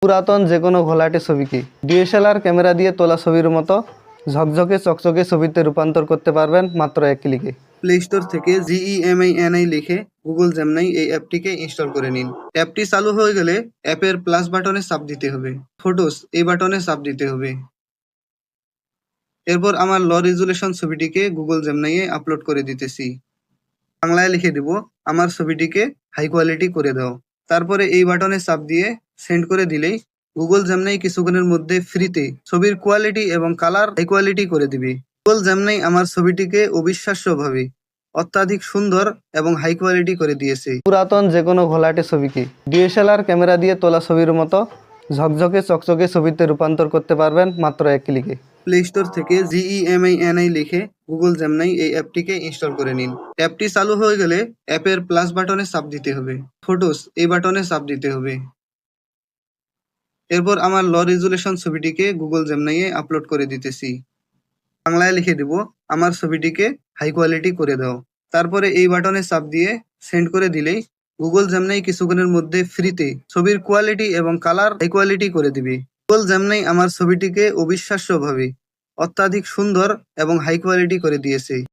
পুরাতন যে কোনো ঘোলাটে ছবিকে ডিএসএলআর ক্যামেরা দিয়ে তোলা ছবির মতো ঝকঝকে চকচকে ছবিতে রূপান্তর করতে পারবেন মাত্র এক ক্লিকে। প্লে স্টোর থেকে GEMINI লিখে গুগল জেমিনাই এই অ্যাপটিকে ইনস্টল করে নিন। অ্যাপটি চালু হয়ে গেলে অ্যাপের প্লাস বাটনে চাপ দিতে হবে, ফটোস এই বাটনে চাপ দিতে হবে। এরপর আমার লো রেজুলেশন ছবিটিকে গুগল জেমিনাইয়ে আপলোড করে দিতেছি। বাংলায় লিখে দিব, আমার ছবিটিকে হাই কোয়ালিটি করে দাও। তারপরে এই বাটনে চাপ দিয়ে সেন্ড করে দিলেই গুগল জেমিনাই কিছুক্ষণের মধ্যে ফ্রিতে ছবির কোয়ালিটি এবং কালার হাই কোয়ালিটি করে দিবে। গুগল জেমিনাই আমার ছবিটিকে অবিশ্বাস্যভাবে অত্যাধিক সুন্দর এবং হাই কোয়ালিটি করে দিয়েছে। পুরাতন যে কোনো ঘোলাটে ছবিকে ডিএসএলআর ক্যামেরা দিয়ে তোলা ছবির মতো ঝকঝকে চকচকে ছবিতে রূপান্তর করতে পারবেন মাত্র এক ক্লিকে। প্লে স্টোর থেকে GEMINI লিখে গুগল জেমিনাই এই অ্যাপটিকে ইনস্টল করে নিন। অ্যাপটি চালু হয়ে গেলে অ্যাপের প্লাস বাটনে চাপ দিতে হবে, ফটোস এই বাটনে চাপ দিতে হবে। এরপর আমার লো রেজুলেশন ছবিটিকে গুগল জেমিনাইয়ে আপলোড করে দিতেছি। বাংলায় লিখে দিব, আমার ছবিটিকে হাই কোয়ালিটি করে দাও। তারপরে এই বাটনে চাপ দিয়ে সেন্ড করে দিলেই গুগল জেমিনাই কিছুক্ষণের মধ্যে ফ্রিতে ছবির কোয়ালিটি এবং কালার হাই কোয়ালিটি করে দিবে। গুগল জেমিনাই আমার ছবিটিকে অবিশ্বাস্যভাবে অত্যাধিক সুন্দর এবং হাই কোয়ালিটি করে দিয়েছে।